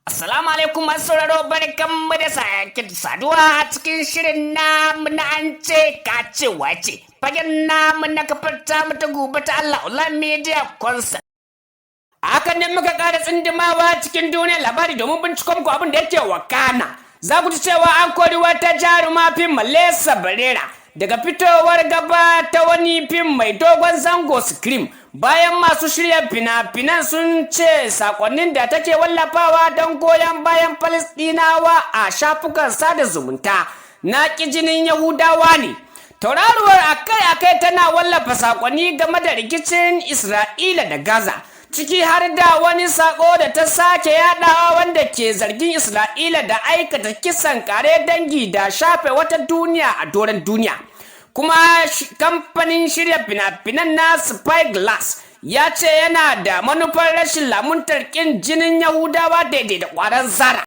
Assalamu alaikum masu sauraro barkanmu da sake saduwa a cikin shirin namu na ance kace wace fagen namu na kafar tamu ta gobe ta Allah online media concert. Hakan ne muka ƙara tsindimawa cikin duniyar labari domin binciko muku abin da yake wakana. Za ku ji cewa an kori wata jarima fim Malesa Barera daga fitowar gaba ta wani fim mai dogon zango scream bayan masu shirya fina-finan sun ce sakonnin da take wallafawa don goyon bayan Falistinawa a shafukan sada zumunta na jinin Yahudawa ne. Tauraruwar akai-akai tana wallafa sakonni game da rikicin Isra'ila da Gaza, ciki har da wani sako da ta sake yadawa wanda ke zargin Isra'ila da aikata kisan kare dangi da shafe wata duniya a doron duniya. Kuma kamfanin shirya fina-finan na Spyglass ya ce yana da manufar rashin lamuntar kin jinin Yahudawa daidai da kwaran zara.